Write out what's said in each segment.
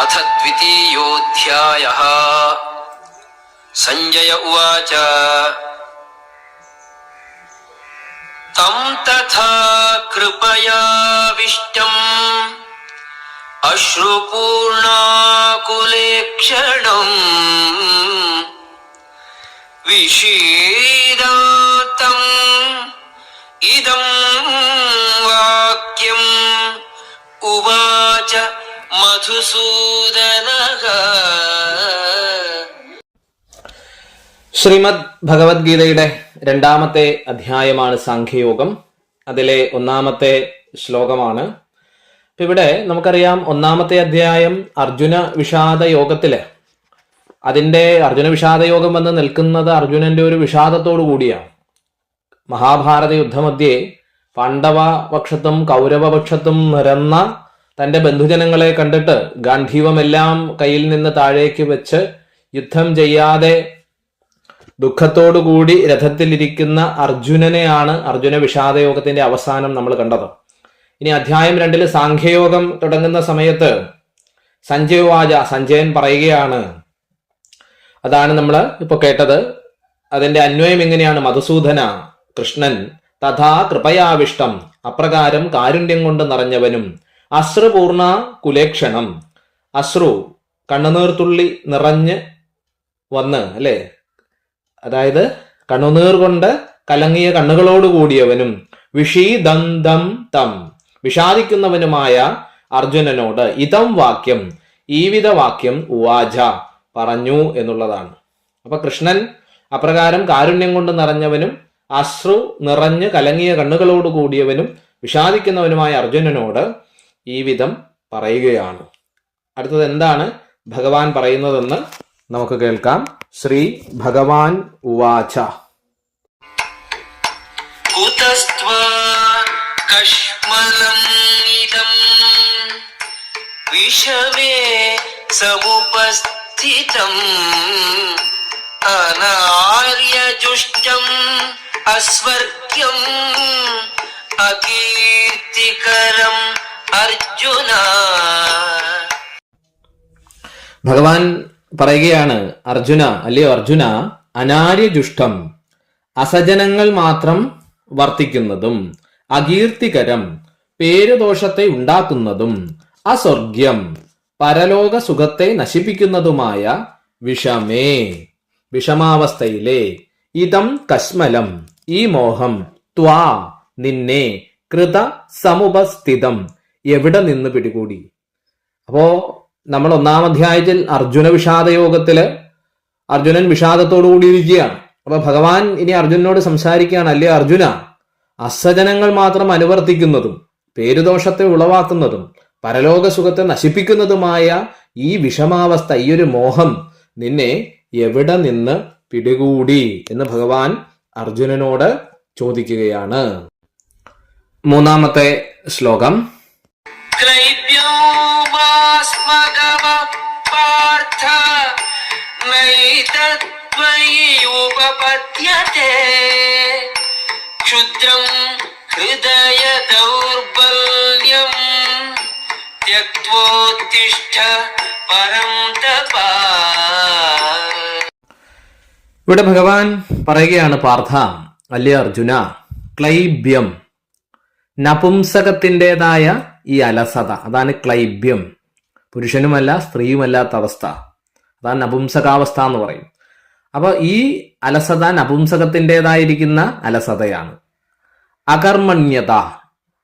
अथ द्वितीयोऽध्यायः। संजय उवाच तं तथा कृपयाविष्टम् अश्रुपूर्णाकुलेक्षणम् विषीदातम् इदं वाक्यम् उवाच മധുസൂദനഃ. ശ്രീമദ് ഭഗവത്ഗീതയുടെ 2-ാമത്തെ അധ്യായമാണ് സാഖ്യയോഗം. അതിലെ 1-ാമത്തെ ശ്ലോകമാണ്. ഇവിടെ നമുക്കറിയാം 1-ാമത്തെ അധ്യായം അർജുന വിഷാദ യോഗത്തില് അതിന്റെ അർജുന വിഷാദ യോഗം വന്ന് നിൽക്കുന്നത് അർജുനന്റെ ഒരു വിഷാദത്തോടു കൂടിയാണ്. മഹാഭാരത യുദ്ധമധ്യേ പാണ്ഡവ പക്ഷത്തും കൗരവപക്ഷത്തും നിരന്ന തന്റെ ബന്ധുജനങ്ങളെ കണ്ടിട്ട് ഗാന്ധീവമെല്ലാം കയ്യിൽ നിന്ന് താഴേക്ക് വെച്ച് യുദ്ധം ചെയ്യാതെ ദുഃഖത്തോടുകൂടി രഥത്തിലിരിക്കുന്ന അർജുനനെയാണ് അർജുന വിഷാദയോഗത്തിന്റെ അവസാനം നമ്മൾ കണ്ടത്. ഇനി അധ്യായം 2 സാഖ്യയോഗം തുടങ്ങുന്ന സമയത്ത് സഞ്ജയൻ പറയുകയാണ്. അതാണ് നമ്മൾ ഇപ്പൊ കേട്ടത്. അതിന്റെ അന്വയം എങ്ങനെയാണ്? മധുസൂദന, കൃഷ്ണൻ തഥാ കൃപയാവിഷ്ടം, അപ്രകാരം കാരുണ്യം കൊണ്ട് നിറഞ്ഞവനും, അശ്രുപൂർണ കുലേക്ഷണം, അശ്രു കണ്ണുനീർത്തുള്ളി നിറഞ്ഞ് വന്ന് അല്ലെ, അതായത് കണ്ണുനീർ കൊണ്ട് കലങ്ങിയ കണ്ണുകളോട് കൂടിയവനും, വിഷീദന്തം തം വിഷാദിക്കുന്നവനുമായ അർജുനനോട് ഇതം വാക്യം ഈ വിധ വാക്യം ഉവാച പറഞ്ഞു എന്നുള്ളതാണ്. അപ്പൊ കൃഷ്ണൻ അപ്രകാരം കാരുണ്യം കൊണ്ട് നിറഞ്ഞവനും അശ്രു നിറഞ്ഞ് കലങ്ങിയ കണ്ണുകളോട് കൂടിയവനും വിഷാദിക്കുന്നവനുമായ അർജുനനോട് ഈ വിധം പറയുകയാണ്. അടുത്തത് എന്താണ് ഭഗവാൻ പറയുന്നതെന്ന് നമുക്ക് കേൾക്കാം. ശ്രീ ഭഗവാൻ ഉവാച കുതസ്ത്വാ കശ്മലം ഇദം വിഷമേ സമുപസ്ഥിതം അനാര്യജുഷ്ടം അസ്വർഗ്യം അകീർത്തികരം അർജുന. ഭഗവാൻ പറയുകയാണ്, അർജുന, അല്ലയോ അർജുന, അനാര്യജുഷ്ടം അസജനങ്ങൾ മാത്രം വർത്തിക്കുന്നതും, അകീർത്തികരം പേരുദോഷത്തെ ഉണ്ടാക്കുന്നതും, അസ്വർഗ്യം പരലോക സുഖത്തെ നശിപ്പിക്കുന്നതുമായ വിഷമേ വിഷമാവസ്ഥയിലെ, ഇതം കശ്മലം ഈ മോഹം, ത്വാ നിന്നെ, കൃത സമുപസ്ഥിതം എവിടെ നിന്ന് പിടികൂടി. അപ്പോ നമ്മൾ 1-ാം അധ്യായത്തിൽ അർജുന വിഷാദയോഗത്തില് അർജുനൻ വിഷാദത്തോടു കൂടിയിരിക്കുകയാണ്. അപ്പൊ ഭഗവാൻ ഇനി അർജുനനോട് സംസാരിക്കുകയാണ്, അല്ലേ അർജുന, അസജനങ്ങൾ മാത്രം അനുവർത്തിക്കുന്നതും പേരുദോഷത്തെ ഉളവാക്കുന്നതും പരലോക സുഖത്തെ നശിപ്പിക്കുന്നതുമായ ഈ വിഷമാവസ്ഥ, ഈ ഒരു മോഹം നിന്നെ എവിടെ നിന്ന് പിടികൂടി എന്ന് ഭഗവാൻ അർജുനനോട് ചോദിക്കുകയാണ്. 3-ാമത്തെ ശ്ലോകം. ക്ഷുദ്രം ഹൃദയ ദൗർബല്യം ത്യക്തോത്തിഷ്ഠ പരം തപാ. ഇവിടെ ഭഗവാൻ പറയുകയാണ്, പാർത്ഥ, അല്ലേ അർജുന, ക്ലൈബ്യം നപുംസകത്തിൻ്റെതായ ഈ അലസത, അതാണ് ക്ലൈബ്യം. പുരുഷനുമല്ല സ്ത്രീയുമല്ലാത്ത അവസ്ഥ, അതാണ് നപുംസകാവസ്ഥ എന്ന് പറയും. അപ്പൊ ഈ അലസത നപുംസകത്തിൻ്റെതായിരിക്കുന്ന അലസതയാണ്. അകർമ്മണ്യത,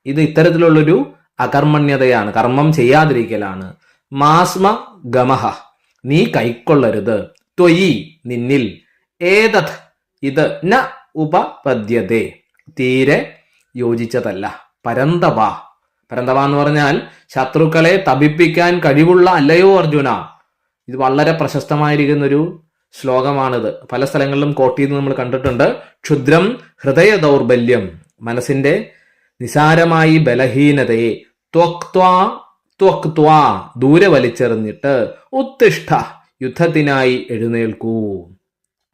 ഇത് ഇത്തരത്തിലുള്ളൊരു അകർമ്മണ്യതയാണ്, കർമ്മം ചെയ്യാതിരിക്കലാണ്. മാസ്മ ഗമഹ, നീ കൈക്കൊള്ളരുത്. ത്വയി നിന്നിൽ, ഏതത് ഇത്, ന ഉപപദ്യതേ തീരെ യോജിച്ചതല്ല. പരന്തപ, പരന്തപ എന്ന് പറഞ്ഞാൽ ശത്രുക്കളെ തപിപ്പിക്കാൻ കഴിവുള്ള അല്ലയോ അർജുന. ഇത് വളരെ പ്രശസ്തമായിരിക്കുന്നൊരു ശ്ലോകമാണിത്. പല സ്ഥലങ്ങളിലും കോട്ട് ചെയ്ത് നമ്മൾ കണ്ടിട്ടുണ്ട്. ക്ഷുദ്രം ഹൃദയ ദൗർബല്യം, മനസ്സിന്റെ നിസാരമായി ബലഹീനതയെ, ത്വക്ത്വാ ദൂരെ വലിച്ചെറിഞ്ഞിട്ട്, ഉത്തിഷ്ഠ യുദ്ധത്തിനായി എഴുന്നേൽക്കൂ.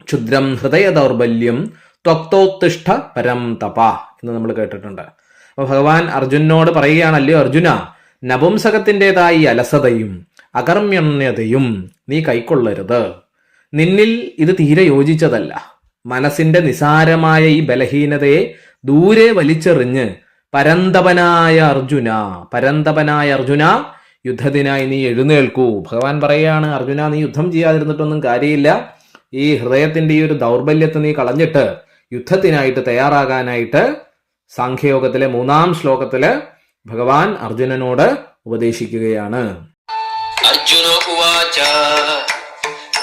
ക്ഷുദ്രം ഹൃദയ ദൗർബല്യം ത്വക്തോത്തിഷ്ഠ പരം തപ എന്ന് നമ്മൾ കേട്ടിട്ടുണ്ട്. അപ്പൊ ഭഗവാൻ അർജുനോട് പറയുകയാണല്ലോ, അർജുന, നപുംസകത്തിൻ്റെതായി അലസതയും അകർമ്മ്യണ്യതയും നീ കൈക്കൊള്ളരുത്. നിന്നിൽ ഇത് തീരെ യോജിച്ചതല്ല. മനസ്സിന്റെ നിസാരമായ ഈ ബലഹീനതയെ ദൂരെ വലിച്ചെറിഞ്ഞ് പരന്തപനായ അർജുന യുദ്ധത്തിനായി നീ എഴുന്നേൽക്കൂ. ഭഗവാൻ പറയാണ്, അർജുന നീ യുദ്ധം ചെയ്യാതിരുന്നിട്ടൊന്നും കാര്യമില്ല. ഈ ഹൃദയത്തിന്റെ ഈ ഒരു ദൗർബല്യത്തെ നീ കളഞ്ഞിട്ട് യുദ്ധത്തിനായിട്ട് തയ്യാറാകാനായിട്ട് സാഖ്യയോഗത്തിലെ 3-ാം ശ്ലോകത്തില് ഭഗവാൻ അർജുനനോട് ഉപദേശിക്കുകയാണ്. അർജുന ഉവാച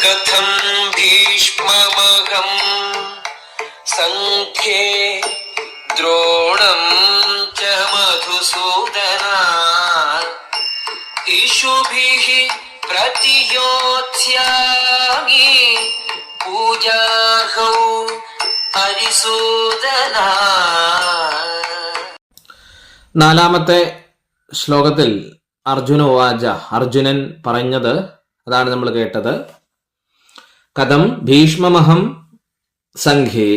കഥം ഭീഷ്മമഹം സംഖ്യേ ദ്രോണം ച മധുസൂദന ഇഷുഭിഃ പ്രതിയോത്സ്യാമി പൂജാർഹൗ ഹരിസൂദന. 4-ാമത്തെ ശ്ലോകത്തിൽ അർജുന ഉവാച, അർജുനൻ പറഞ്ഞത് അതാണ് നമ്മൾ കേട്ടത്. കഥം ഭീഷ്മമഹം സംഘേ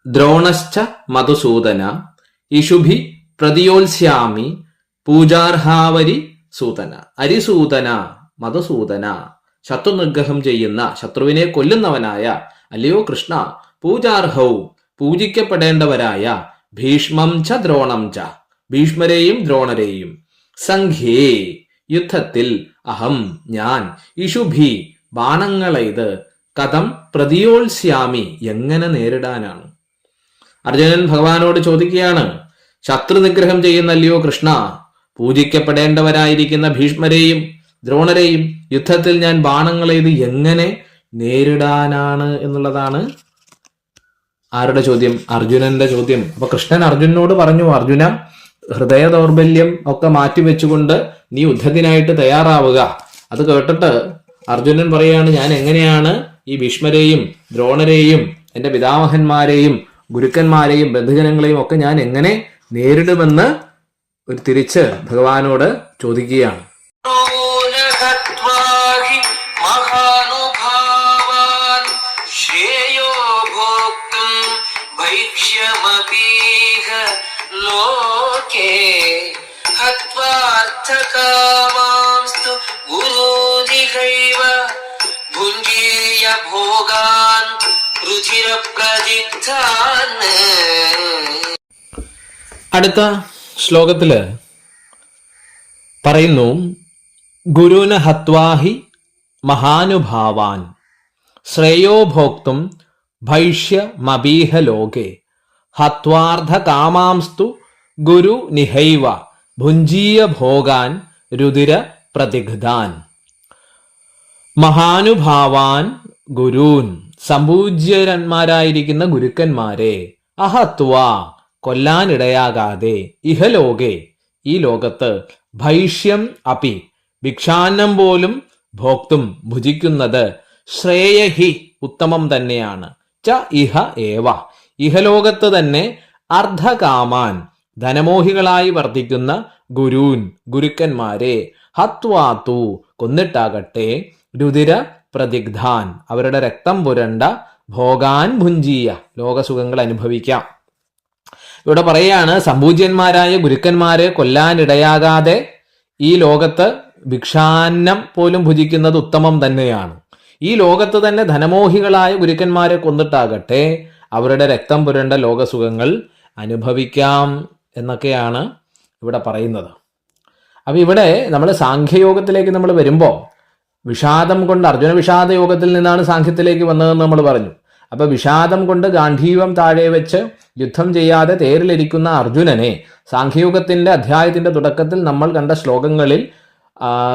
ദ്രോണശ്ച മധുസൂദന ഇഷുഭി പ്രതിയോത്സ്യാമി പൂജാർഹാവരി സൂതന. അരിസൂതന, മധുസൂദന, ശത്രുനിഗ്രഹം ചെയ്യുന്ന, ശത്രുവിനെ കൊല്ലുന്നവനായ അല്ലയോ കൃഷ്ണ, പൂജാർഹൗ പൂജിക്കപ്പെടേണ്ടവരായ, ഭീഷ്മം ച ദ്രോണം ച ഭീഷ്മരെയും ദ്രോണരെയും, സംഘേ യുദ്ധത്തിൽ, അഹം ഞാൻ, ഇഷുഭി ബാണങ്ങളെയ്ത്, കഥം പ്രതിയോത്സ്യാമി എങ്ങനെ നേരിടാനാണ്. അർജുനൻ ഭഗവാനോട് ചോദിക്കുകയാണ്, ശത്രുനിഗ്രഹം ചെയ്യുന്നല്ലയോ കൃഷ്ണ, പൂജിക്കപ്പെടേണ്ടവരായിരിക്കുന്ന ഭീഷ്മരെയും ദ്രോണരെയും യുദ്ധത്തിൽ ഞാൻ ബാണങ്ങളെയ്ത് എങ്ങനെ നേരിടാനാണ് എന്നുള്ളതാണ് ആരുടെ ചോദ്യം? അർജുനന്റെ ചോദ്യം. അപ്പൊ കൃഷ്ണൻ അർജുനനോട് പറഞ്ഞു, അർജുന ഹൃദയ ദൗർബല്യം ഒക്കെ മാറ്റിവെച്ചുകൊണ്ട് നീ യുദ്ധത്തിനായിട്ട് തയ്യാറാവുക. അത് കേട്ടിട്ട് അർജുനൻ പറയാണ്, ഞാൻ എങ്ങനെയാണ് ഈ ഭീഷ്മരെയും ദ്രോണരെയും എന്റെ പിതാമഹന്മാരെയും ഗുരുക്കന്മാരെയും ബന്ധുജനങ്ങളെയും ഒക്കെ ഞാൻ എങ്ങനെ നേരിടുമെന്ന് ഒരു തിരിച്ച് ഭഗവാനോട് ചോദിക്കുകയാണ്. ഹത്വാർത്ഥകാമാംസ്തു ഗുരുദിഹൈവ ഭുഞ്ജേയ ഭോഗാൻ രുചിരപ്രതിഗ്ധാൻ. അടുത്ത ശ്ലോകത്തില് പറയുന്നു, ഗുരുന ഹത്വാഹി മഹാനുഭാവാൻ ശ്രേയോ ഭോക്തും ഭൈഷ്യമബീഹ ലോകേ ഹത്വാർദ്ധ കാമാംസ്തു ഗുരു നിഹൈവ ഭുഞ്ജീയ ഭോഗാൻ രുതിര പ്രതിഗ്ധാൻ. മഹാനുഭാവാൻ ഗുരൂൻ സംപൂജ്യന്മാരായിരിക്കുന്ന ഗുരുക്കന്മാരെ, അഹത്വ കൊല്ലാനിടയാകാതെ, ഇഹലോകെ ഈ ലോകത്ത്, ഭൈഷ്യം അപി ഭിക്ഷാന്നം പോലും, ഭോക്തും ഭുജിക്കുന്നത്, ശ്രേയഹി ഉത്തമം തന്നെയാണ്, ച ഇഹ ഏവ ഇഹലോകത്ത് തന്നെ, അർദ്ധകാമാൻ ധനമോഹികളായി വർദ്ധിക്കുന്ന ഗുരൂൻ ഗുരുക്കന്മാരെ, ഹത്വാത്തു കൊന്നിട്ടാകട്ടെ, രുതിര പ്രതിഗ്ധാൻ അവരുടെ രക്തം പുരണ്ട, ഭോഗാൻ ഭുഞ്ജീയ ലോകസുഖങ്ങൾ അനുഭവിക്കാം. ഇവിടെ പറയാണ്, സംപൂജ്യന്മാരായ ഗുരുക്കന്മാരെ കൊല്ലാനിടയാകാതെ ഈ ലോകത്ത് ഭിക്ഷാന്നം പോലും ഭുജിക്കുന്നത് ഉത്തമം തന്നെയാണ്. ഈ ലോകത്ത് തന്നെ ധനമോഹികളായ ഗുരുക്കന്മാരെ കൊന്നിട്ടാകട്ടെ അവരുടെ രക്തം പുരണ്ട ലോകസുഖങ്ങൾ അനുഭവിക്കാം എന്നൊക്കെയാണ് ഇവിടെ പറയുന്നത്. അപ്പൊ ഇവിടെ നമ്മൾ സാഖ്യയോഗത്തിലേക്ക് നമ്മൾ വരുമ്പോൾ വിഷാദം കൊണ്ട്, അർജുന വിഷാദ യോഗത്തിൽ നിന്നാണ് സാഖ്യത്തിലേക്ക് വന്നതെന്ന് നമ്മൾ പറഞ്ഞു. അപ്പൊ വിഷാദം കൊണ്ട് ഗാന്ധീവം താഴെ വെച്ച് യുദ്ധം ചെയ്യാതെ തേരിലിരിക്കുന്ന അർജുനനെ സാഖ്യയോഗത്തിന്റെ അധ്യായത്തിന്റെ തുടക്കത്തിൽ നമ്മൾ കണ്ട ശ്ലോകങ്ങളിൽ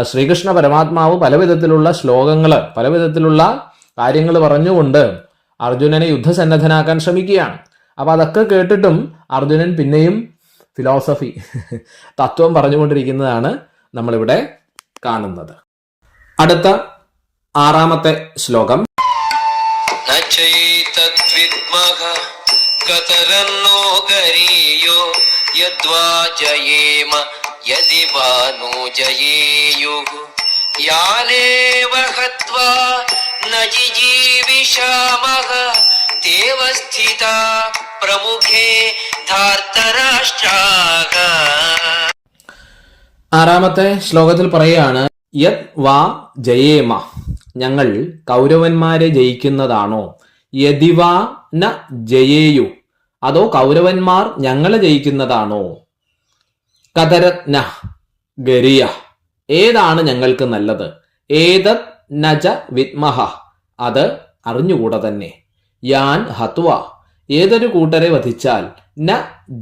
ശ്രീകൃഷ്ണ പരമാത്മാവ് പലവിധത്തിലുള്ള ശ്ലോകങ്ങള്, പലവിധത്തിലുള്ള കാര്യങ്ങൾ പറഞ്ഞുകൊണ്ട് അർജുനനെ യുദ്ധസന്നദ്ധനാക്കാൻ ശ്രമിക്കുകയാണ്. അപ്പൊ അതൊക്കെ കേട്ടിട്ടും അർജുനൻ പിന്നെയും ഫിലോസഫി, തത്വം പറഞ്ഞുകൊണ്ടിരിക്കുന്നതാണ് നമ്മളിവിടെ കാണുന്നത്. അടുത്ത 6-ാമത്തെ ശ്ലോകം. നചൈതദ്വിദ്മഃ കതരന്നോ ഗരീയോ യദ്വാ ജയേമ യദി വാ നോ ജയേയുഃ യാനേവ ഹത്വാ ന ജിജീവിഷാമഃ തേവ സ്ഥിതാ പ്രമുഖേ ധാർത്തരാഷ്ട്രാഃ. 6-ാമത്തെ ശ്ലോകത്തിൽ പറയുകയാണ്, യത് വാ ജയേമ, ഞങ്ങൾ കൗരവന്മാരെ ജയിക്കുന്നതാണോ? യദിവാ ന ജയേയു, അതോ കൗരവന്മാർ ഞങ്ങളെ ജയിക്കുന്നതാണോ? കതരത്ന ഗരിയ, ഏതാണ് ഞങ്ങൾക്ക് നല്ലത്? ഏതത് നജ വിദ്മഹ, അത് അറിഞ്ഞുകൂടെ തന്നെ. യാൻ ഹത്വ, ഏതൊരു കൂട്ടരെ വധിച്ചാൽ ന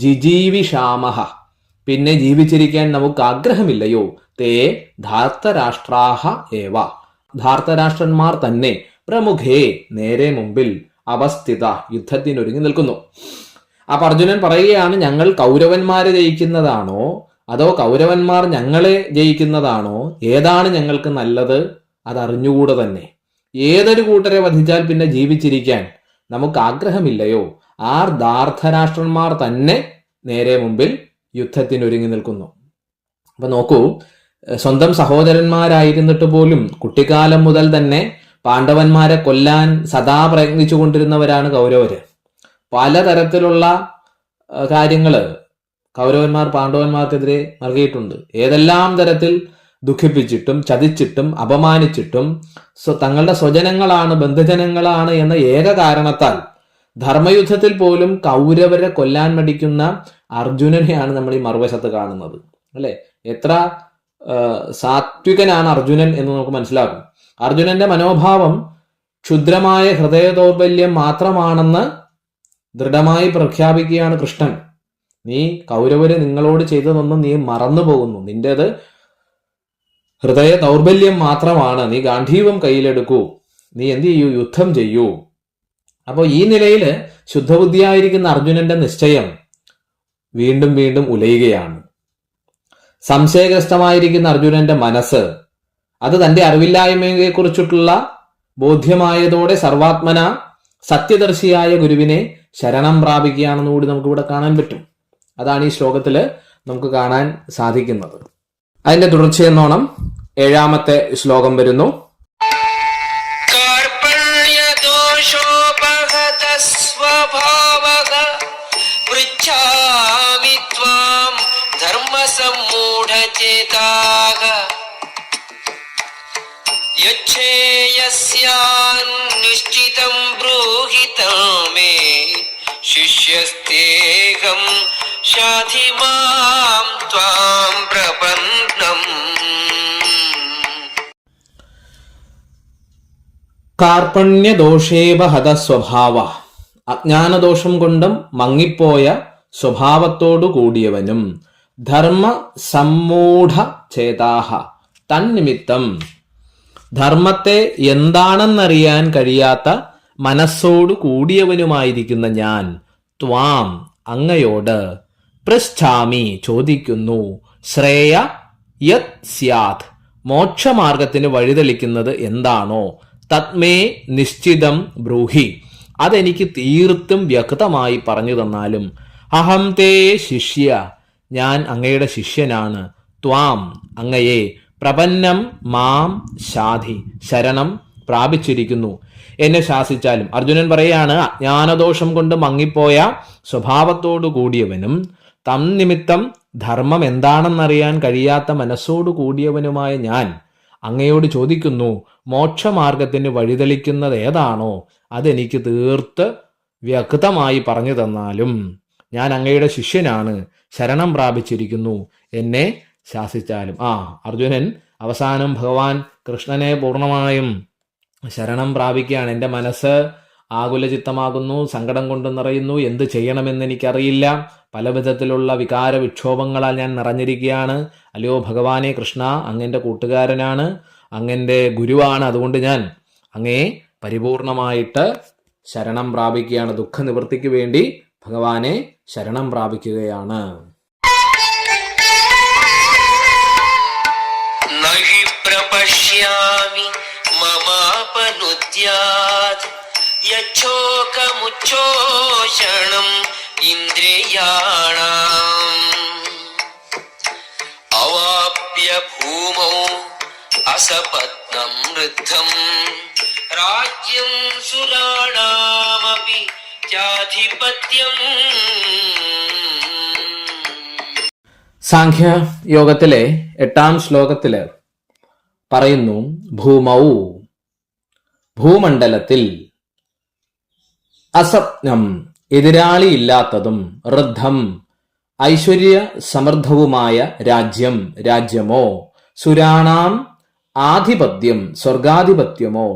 ജിജീവിഷാമഹ, പിന്നെ ജീവിച്ചിരിക്കാൻ നമുക്ക് ആഗ്രഹമില്ലയോ? തേ ധാർത്തരാഷ്ട്രാഹ ഏവ, ധാർത്തരാഷ്ട്രന്മാർ തന്നെ പ്രമുഖേ, നേരെ മുമ്പിൽ അവസ്ഥിത, യുദ്ധത്തിനൊരുങ്ങി നിൽക്കുന്നു. അപ്പൊ അർജുനൻ പറയുകയാണ്, ഞങ്ങൾ കൗരവന്മാരെ ജയിക്കുന്നതാണോ അതോ കൗരവന്മാർ ഞങ്ങളെ ജയിക്കുന്നതാണോ? ഏതാണ് ഞങ്ങൾക്ക് നല്ലത്? അതറിഞ്ഞുകൂടെ തന്നെ. ഏതൊരു കൂട്ടരെ വധിച്ചാൽ പിന്നെ ജീവിച്ചിരിക്കാൻ നമുക്ക് ആഗ്രഹമില്ലയോ? ധാർത്തരാഷ്ട്രന്മാർ തന്നെ നേരെ മുമ്പിൽ യുദ്ധത്തിനൊരുങ്ങി നിൽക്കുന്നു. അപ്പൊ നോക്കൂ, സ്വന്തം സഹോദരന്മാരായിരുന്നിട്ട് പോലും കുട്ടിക്കാലം മുതൽ തന്നെ പാണ്ഡവന്മാരെ കൊല്ലാൻ സദാ പ്രയത്നിച്ചു കൊണ്ടിരുന്നവരാണ് കൗരവര്. പലതരത്തിലുള്ള കാര്യങ്ങള് കൗരവന്മാർ പാണ്ഡവന്മാർക്കെതിരെ നൽകിയിട്ടുണ്ട്. ഏതെല്ലാം തരത്തിൽ ദുഃഖിപ്പിച്ചിട്ടും ചതിച്ചിട്ടും അപമാനിച്ചിട്ടും തങ്ങളുടെ സ്വജനങ്ങളാണ്, ബന്ധുജനങ്ങളാണ് എന്ന ഏക കാരണത്താൽ ധർമ്മയുദ്ധത്തിൽ പോലും കൗരവരെ കൊല്ലാൻ മടിക്കുന്ന അർജുനനെയാണ് നമ്മൾ ഈ മറുവശത്ത് കാണുന്നത്. അല്ലെ, എത്ര സാത്വികനാണ് അർജുനൻ എന്ന് നമുക്ക് മനസ്സിലാക്കും. അർജുനന്റെ മനോഭാവം ക്ഷുദ്രമായ ഹൃദയ ദൗർബല്യം മാത്രമാണെന്ന് ദൃഢമായി പ്രഖ്യാപിക്കുകയാണ് കൃഷ്ണൻ. നീ കൗരവര് നിങ്ങളോട് ചെയ്തതൊന്നും നീ മറന്നു പോകുന്നു, നിന്റേത് ഹൃദയ ദൗർബല്യം മാത്രമാണ്, നീ ഗാന്ധീവം കയ്യിലെടുക്കൂ, നീ എന്ത് ചെയ്യൂ, യുദ്ധം ചെയ്യൂ. അപ്പോൾ ഈ നിലയിൽ ശുദ്ധബുദ്ധിയായിരിക്കുന്ന അർജുനന്റെ നിശ്ചയം വീണ്ടും വീണ്ടും ഉലയുകയാണ്. സംശയഗ്രസ്തമായിരിക്കുന്ന അർജുനന്റെ മനസ്സ് അത് തന്റെ അറിവില്ലായ്മയെ കുറിച്ചിട്ടുള്ള ബോധ്യമായതോടെ സർവാത്മന സത്യദർശിയായ ഗുരുവിനെ ശരണം പ്രാപിക്കുകയാണെന്ന് കൂടി നമുക്ക് ഇവിടെ കാണാൻ പറ്റും. അതാണ് ഈ ശ്ലോകത്തില് നമുക്ക് കാണാൻ സാധിക്കുന്നത്. അതിന്റെ തുടർച്ചയെന്നോണം 7ാമത്തെ ശ്ലോകം വരുന്നു. പൃച്ഛാമി ത്വാം ധർമ്മസമ്മൂഢചേതാഃ യച്ഛേയസ്യാൻ നിശ്ചിതം ബ്രൂഹി തമേ ശിഷ്യസ്തേഹം ശാധി മാം ത്വാം പ്രപന്നം. കാർപ്പണ്യദോഷേവ ഹതസ്വഭാവ, അജ്ഞാനദോഷം കൊണ്ടും മങ്ങിപ്പോയ സ്വഭാവത്തോടു കൂടിയവനും ധർമ്മ സമ്മൂഢ ചേതാഹ, തന്നിമിത്തം ധർമ്മത്തെ എന്താണെന്നറിയാൻ കഴിയാത്ത മനസ്സോടു കൂടിയവനുമായിരിക്കുന്ന ഞാൻ ത്വാം അങ്ങയോട് പൃച്ഛാമി ചോദിക്കുന്നു, ശ്രേയ യത് സ്യാത് മോക്ഷമാർഗത്തിന് വഴിതെളിക്കുന്നത് എന്താണോ, തത്മേ നിശ്ചിതം ബ്രൂഹി അതെനിക്ക് തീർത്തും വ്യക്തമായി പറഞ്ഞു തന്നാലും, അഹം തേ ശിഷ്യ ഞാൻ അങ്ങയുടെ ശിഷ്യനാണ്, ത്വാം അങ്ങയെ പ്രപന്നം മാം ശാധി ശരണം പ്രാപിച്ചിരിക്കുന്നു, എന്നെ ശാസിച്ചാലും. അർജുനൻ പറയാണ്, അജ്ഞാനദോഷം കൊണ്ട് മങ്ങിപ്പോയ സ്വഭാവത്തോടു കൂടിയവനും തന്നിമിത്തം ധർമ്മം എന്താണെന്നറിയാൻ കഴിയാത്ത മനസ്സോടു കൂടിയവനുമായ ഞാൻ അങ്ങയോട് ചോദിക്കുന്നു, മോക്ഷമാർഗത്തിന് വഴിതെളിക്കുന്നത് ഏതാണോ അതെനിക്ക് തീർത്ത് വ്യക്തമായി പറഞ്ഞു തന്നാലും. ഞാൻ അങ്ങയുടെ ശിഷ്യനാണ്, ശരണം പ്രാപിച്ചിരിക്കുന്നു, എന്നെ ശാസിച്ചാലും. അർജുനൻ അവസാനം ഭഗവാൻ കൃഷ്ണനെ പൂർണ്ണമായും ശരണം പ്രാപിക്കുകയാണ്. എൻ്റെ മനസ്സ് ആകുലചിത്തമാകുന്നു, സങ്കടം കൊണ്ട് നിറയുന്നു, എന്ത് ചെയ്യണമെന്ന് എനിക്കറിയില്ല, പല വിധത്തിലുള്ള വികാര വിക്ഷോഭങ്ങളാൽ ഞാൻ നിറഞ്ഞിരിക്കുകയാണ്. അല്ലയോ ഭഗവാനെ കൃഷ്ണ, അങ്ങൻ്റെ കൂട്ടുകാരനാണ്, അങ്ങൻ്റെ ഗുരുവാണ്, അതുകൊണ്ട് ഞാൻ അങ്ങയെ പരിപൂർണമായിട്ട് ശരണം പ്രാപിക്കുകയാണ്. ദുഃഖ നിവൃത്തിക്ക് വേണ്ടി ഭഗവാനെ ശരണം പ്രാപിക്കുകയാണ്. നഹി പ്രപശ്യാമി മമാപനുദ്യാത് യച്ഛോകമുച്ഛോഷണം ഇന്ദ്രിയാണാം അവാപ്യ ഭൂമൗ അസപത്നം വൃദ്ധം രാജ്യം സുരാണാമപി ചാധിപത്യം. സാഖ്യ യോഗത്തിലെ 8ാം ശ്ലോകത്തില് പറയുന്നു, ഭൂമൗ ഭൂമണ്ഡലത്തിൽ അസപ്നം എതിരാളിയില്ലാത്തതും ഋദ്ധം ഐശ്വര്യ സമൃദ്ധവുമായ രാജ്യമോ സുരാണാം ആധിപത്യം സ്വർഗാധിപത്യമോ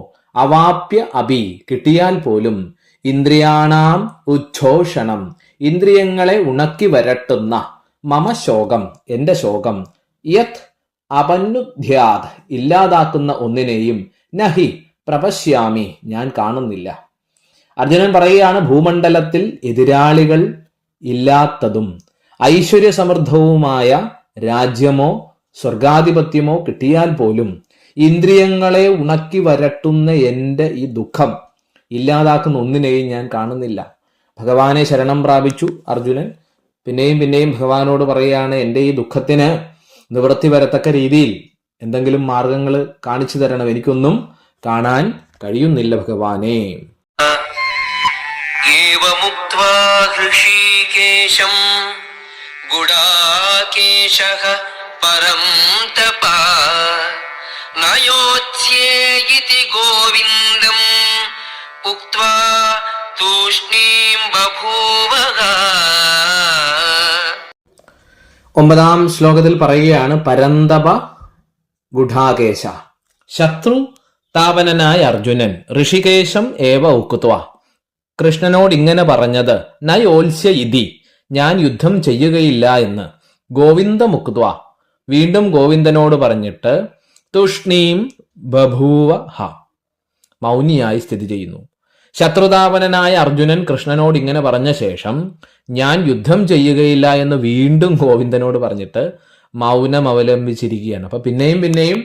അവാപ്യ അഭി കിട്ടിയാൽ പോലും ഇന്ദ്രിയാണാം ഉച്ഛോഷണം ഇന്ദ്രിയങ്ങളെ ഉണക്കി വരട്ടുന്ന മമ ശോകം എന്റെ ശോകം യത് അപനുദ്ധ്യാത് ഇല്ലാതാക്കുന്ന ഒന്നിനെയും നഹി പ്രപശ്യാമി ഞാൻ കാണുന്നില്ല. അർജുനൻ പറയുകയാണ്, ഭൂമണ്ഡലത്തിൽ എതിരാളികൾ ഇല്ലാത്തതും ഐശ്വര്യ സമൃദ്ധവുമായ രാജ്യമോ സ്വർഗാധിപത്യമോ കിട്ടിയാൽ പോലും ഇന്ദ്രിയങ്ങളെ ഉണക്കി വരട്ടുന്ന എൻ്റെ ഈ ദുഃഖം ഇല്ലാതാക്കുന്ന ഒന്നിനെയും ഞാൻ കാണുന്നില്ല. ഭഗവാനെ ശരണം പ്രാപിച്ചു അർജുനൻ. പിന്നെയും ഭഗവാനോട് പറയുകയാണ്, എൻ്റെ ഈ ദുഃഖത്തിന് നിവൃത്തി വരത്തക്ക രീതിയിൽ എന്തെങ്കിലും മാർഗങ്ങൾ കാണിച്ചു തരണം, എനിക്കൊന്നും കാണാൻ കഴിയുന്നില്ല ഭഗവാനെ. ഏവമുക്ത്വാ ഹൃഷീകേശം ഗുഡാകേശഃ പരം തപഃ നയോത്സ്യേതി ഗോവിന്ദം ഉക്ത്വാ തൂഷ്ണീം ബഭൂവഃ. 9-ാം ശ്ലോകത്തിൽ പറയുകയാണ്, പരന്തപ ഗുഡാകേശ. ശത്രു താപനനായ അർജുനൻ ഋഷികേശം ഏവ ഉക്ത്വ കൃഷ്ണനോട് ഇങ്ങനെ പറഞ്ഞത്, നയോത്സ്യ ഇതി ഞാൻ യുദ്ധം ചെയ്യുകയില്ല എന്ന് ഗോവിന്ദമുക്ത്വ വീണ്ടും ഗോവിന്ദനോട് പറഞ്ഞിട്ട് തുഷ്ണീം ബഭൂവ മൗനിയായി സ്ഥിതി ചെയ്യുന്നു. ശത്രുതാപനനായ അർജുനൻ കൃഷ്ണനോട് ഇങ്ങനെ പറഞ്ഞ ശേഷം ഞാൻ യുദ്ധം ചെയ്യുകയില്ല എന്ന് വീണ്ടും ഗോവിന്ദനോട് പറഞ്ഞിട്ട് മൗനം അവലംബിച്ചിരിക്കുകയാണ്. അപ്പൊ പിന്നെയും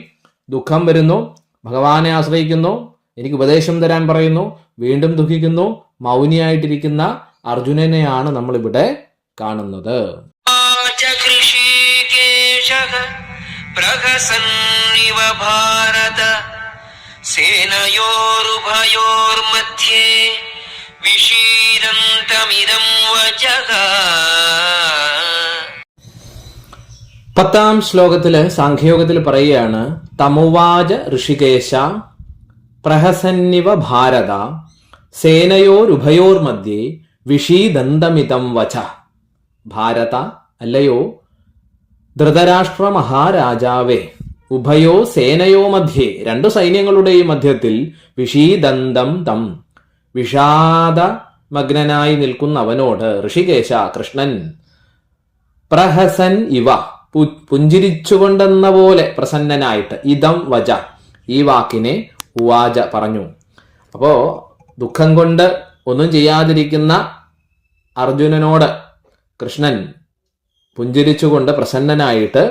ദുഃഖം വരുന്നു, ഭഗവാനെ ആശ്രയിക്കുന്നു, എനിക്ക് ഉപദേശം തരാൻ പറയുന്നു, വീണ്ടും ദുഃഖിക്കുന്നു. മൗനിയായിട്ടിരിക്കുന്ന അർജുനനെയാണ് നമ്മൾ ഇവിടെ കാണുന്നത്. പ്രഹസന്നിവ ഭാരത സേനയോരുഭയോർമധ്യേ വിഷീദന്തമിദം വചഃ. 10-ാം ശ്ലോകത്തില് സാഖ്യയോഗത്തിൽ പറയുകയാണ്, തമുവാച ഋഷികേശ പ്രഹസന്നിവ ഭാരത സേനയോരുഭയോർമധ്യേ വിഷീദന്തമിതം വച. ഭാരത അല്ലയോ ധൃതരാഷ്ട്ര മഹാരാജാവേ, ഉഭയോ സേനയോ മധ്യേ രണ്ടു സൈന്യങ്ങളുടെയും മധ്യത്തിൽ വിഷീദന്തം തം വിഷാദമഗ്നനായി നിൽക്കുന്ന അവനോട് ഋഷികേശ കൃഷ്ണൻ പ്രഹസൻ ഇവ പുഞ്ചിരിച്ചുകൊണ്ടെന്ന പോലെ പ്രസന്നനായിട്ട് ഇതം വച ഈ വാക്കിനെ ഉവാച പറഞ്ഞു. അപ്പോ ദുഃഖം കൊണ്ട് ഒന്നും ചെയ്യാതിരിക്കുന്ന അർജുനനോട് കൃഷ്ണൻ പുഞ്ചിരിച്ചുകൊണ്ട് പ്രസന്നനായിട്ട്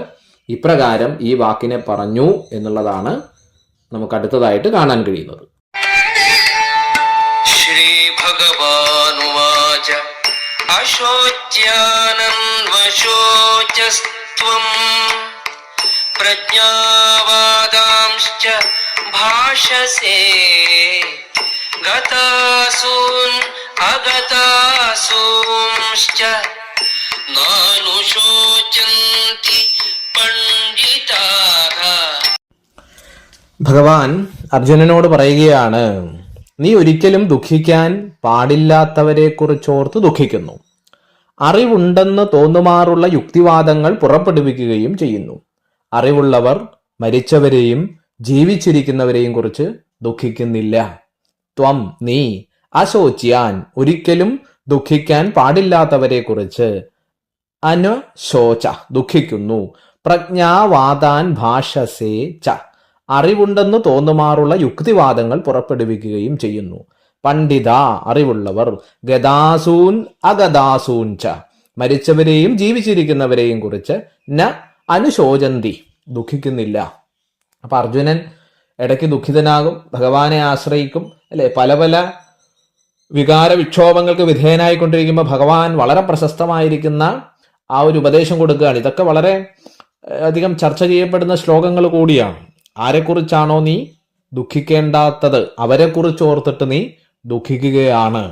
ഇപ്രകാരം ഈ വാക്കിനെ പറഞ്ഞു എന്നുള്ളതാണ് നമുക്ക് അടുത്തതായിട്ട് കാണാൻ കഴിയുന്നത്. ശ്രീ ഭഗവാനുവാച അശോച്യാനന്വശോചസ്ത്വം പ്രജ്ഞാവാദാംശ്ച ഭാഷസേ ഗതാസൂൻ അഗതാസൂംശ്ച നാനുശോചന്തി പണ്ഡിതാഃ. ഭഗവാൻ അർജുനനോട് പറയുകയാണ്, നീ ഒരിക്കലും ദുഃഖിക്കാൻ പാടില്ലാത്തവരെ കുറിച്ചോർത്ത് ദുഃഖിക്കുന്നു. അറിവുണ്ടെന്ന് തോന്നുമാറുള്ള യുക്തിവാദങ്ങൾ പുറപ്പെടുവിക്കുകയും ചെയ്യുന്നു. അറിവുള്ളവർ മരിച്ചവരെയും ജീവിച്ചിരിക്കുന്നവരെയും കുറിച്ച് ദുഃഖിക്കുന്നില്ല. ത്വം നീ അശോച്യാൻ ഒരിക്കലും ദുഃഖിക്കാൻ പാടില്ലാത്തവരെ കുറിച്ച് അനശോച ദുഃഖിക്കുന്നു. പ്രജ്ഞാവാദാൻ ഭാഷസേ ച അറിവുണ്ടെന്ന് തോന്നുമാറുള്ള യുക്തിവാദങ്ങൾ പുറപ്പെടുവിക്കുകയും ചെയ്യുന്നു. പണ്ഡിത അറിവുള്ളവർ ഗതാസൂൻ അഗതാസൂൻ ച മരിച്ചവരെയും ജീവിച്ചിരിക്കുന്നവരെയും കുറിച്ച് ന അനുശോചന്തി ദുഃഖിക്കുന്നില്ല. അപ്പൊ അർജുനൻ ഇടയ്ക്ക് ദുഃഖിതനാകും, ഭഗവാനെ ആശ്രയിക്കും, അല്ലെ? പല പല വികാര വിക്ഷോഭങ്ങൾക്ക് വിധേയനായിക്കൊണ്ടിരിക്കുമ്പോൾ ഭഗവാൻ വളരെ പ്രശസ്തമായിരിക്കുന്ന ആ ഒരു ഉപദേശം കൊടുക്കുകയാണ്. ഇതൊക്കെ വളരെ അധികം ചർച്ച ചെയ്യപ്പെടുന്ന ശ്ലോകങ്ങൾ കൂടിയാണ്. ആരെക്കുറിച്ചാണോ നീ ദുഃഖിക്കേണ്ടാത്തത് അവരെക്കുറിച്ച് ഓർത്തിട്ട് നീ ദുഃഖിക്കുകയാണ്,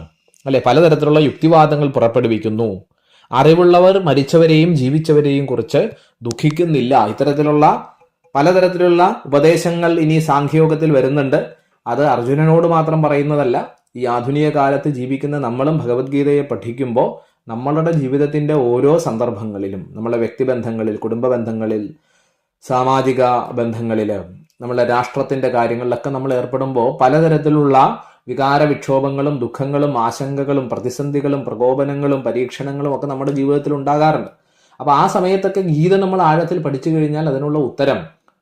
അല്ലെ? പലതരത്തിലുള്ള യുക്തിവാദങ്ങൾ പുറപ്പെടുവിക്കുന്നു. അറിവുള്ളവർ മരിച്ചവരെയും ജീവിച്ചവരെയും കുറിച്ച് ദുഃഖിക്കുന്നില്ല. ഇത്തരത്തിലുള്ള പലതരത്തിലുള്ള ഉപദേശങ്ങൾ ഇനി സാഖ്യയോഗത്തിൽ വരുന്നുണ്ട്. അത് അർജുനനോട് മാത്രം പറയുന്നതല്ല. ഈ ആധുനിക കാലത്ത് ജീവിക്കുന്ന നമ്മളും ഭഗവത്ഗീതയെ പഠിക്കുമ്പോൾ നമ്മളുടെ ജീവിതത്തിന്റെ ഓരോ സന്ദർഭങ്ങളിലും, നമ്മളെ വ്യക്തിബന്ധങ്ങളിൽ, കുടുംബ ബന്ധങ്ങളിൽ, സാമാജിക ബന്ധങ്ങളിൽ, നമ്മളെ രാഷ്ട്രത്തിന്റെ കാര്യങ്ങളിലൊക്കെ നമ്മൾ ഏർപ്പെടുമ്പോൾ പലതരത്തിലുള്ള വികാര വിക്ഷോഭങ്ങളും ദുഃഖങ്ങളും ആശങ്കകളും പ്രതിസന്ധികളും പ്രകോപനങ്ങളും പരീക്ഷണങ്ങളും ഒക്കെ നമ്മുടെ ജീവിതത്തിൽ ഉണ്ടാകാറുണ്ട്. അപ്പൊ ആ സമയത്തൊക്കെ ഗീത നമ്മൾ ആഴത്തിൽ പഠിച്ചു കഴിഞ്ഞാൽ അതിനുള്ള ഉത്തരം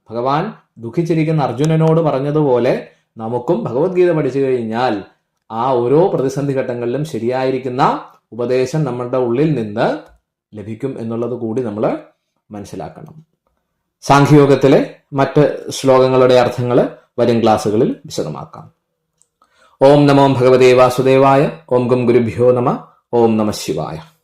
ഭഗവാൻ ദുഃഖിച്ചിരിക്കുന്ന അർജുനനോട് പറഞ്ഞതുപോലെ നമുക്കും ഭഗവത്ഗീത പഠിച്ചു കഴിഞ്ഞാൽ ആ ഓരോ പ്രതിസന്ധി ഘട്ടങ്ങളിലും ശരിയായിരിക്കുന്ന ഉപദേശം നമ്മളുടെ ഉള്ളിൽ നിന്ന് ലഭിക്കും എന്നുള്ളത് കൂടി നമ്മൾ മനസ്സിലാക്കണം. സാഖ്യയോഗത്തിലെ മറ്റ് ശ്ലോകങ്ങളുടെ അർത്ഥങ്ങൾ വരും ക്ലാസ്സുകളിൽ വിശദമാക്കാം. ഓം നമോ ഭഗവതേ വാസുദേവായ. ഓം ഗം ഗുരുഭ്യോ നമ. ഓം നമഃ ശിവായ.